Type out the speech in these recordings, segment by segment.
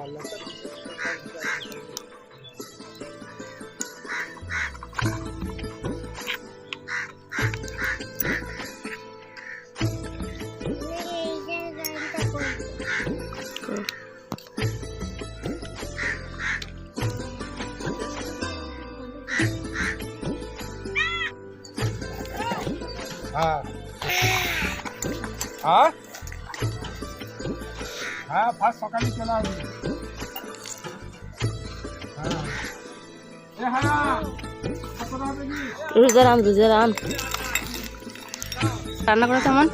हाँ हाँ हाँ फास्ट सकाली चला রুজারাম রান্না করে তেমন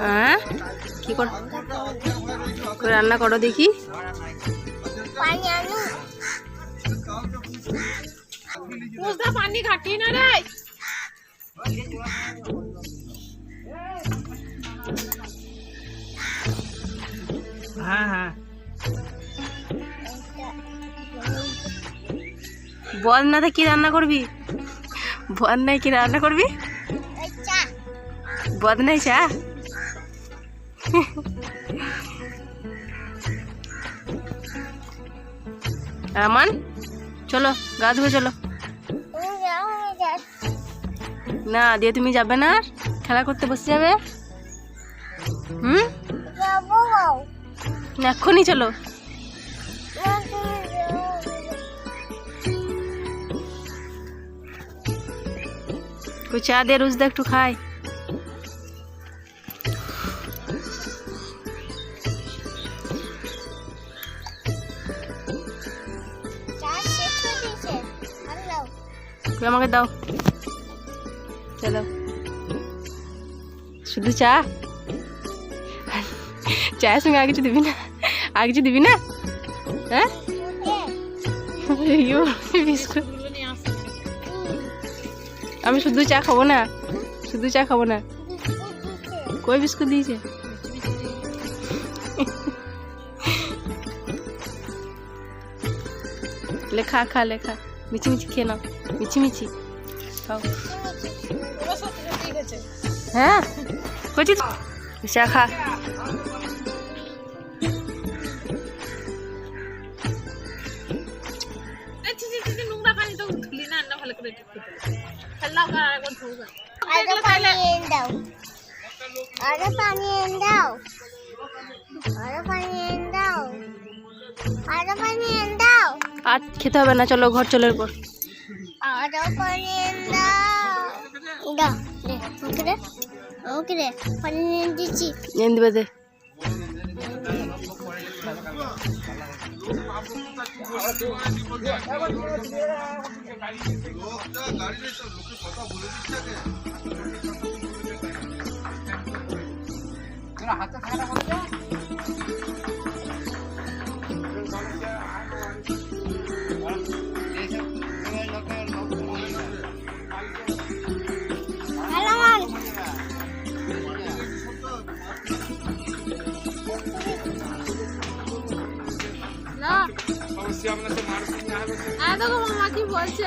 হ্যাঁ কি কর রান্না করো দেখি পানি ঘাটি না রে হ্যাঁ হ্যাঁ বদনাতে কি রান্না করবি বদনায় কি রান্না করবি বদনায় চা রামান চলো গা ধুয়ে চলো না দিয়ে তুমি যাবে না আর খেলা করতে বসে যাবে এক্ষুনি চলো চা দে রোজদা একটু খাই আমাকে দাও চা দাও শুধু চা চায়ের সঙ্গে আর কিছু দিবি না আর কিছু দিবি না হ্যাঁ বিস্কুট আমি শুধু চা খাবো না শুধু চা খাবো না কই বিস্কুট দিয়েছে লেখা খা লেখা মিছি মিছি খেয়ে নাও মিছি মিছি খাও হ্যাঁ কইছি চা খা নোংরা পানি তো উঠলি না না ভালো করে খেলা করার একবার ধোগা আর খেতে হবে না চলো ঘর চলো এরপর দিবে দে মামা কি বলছে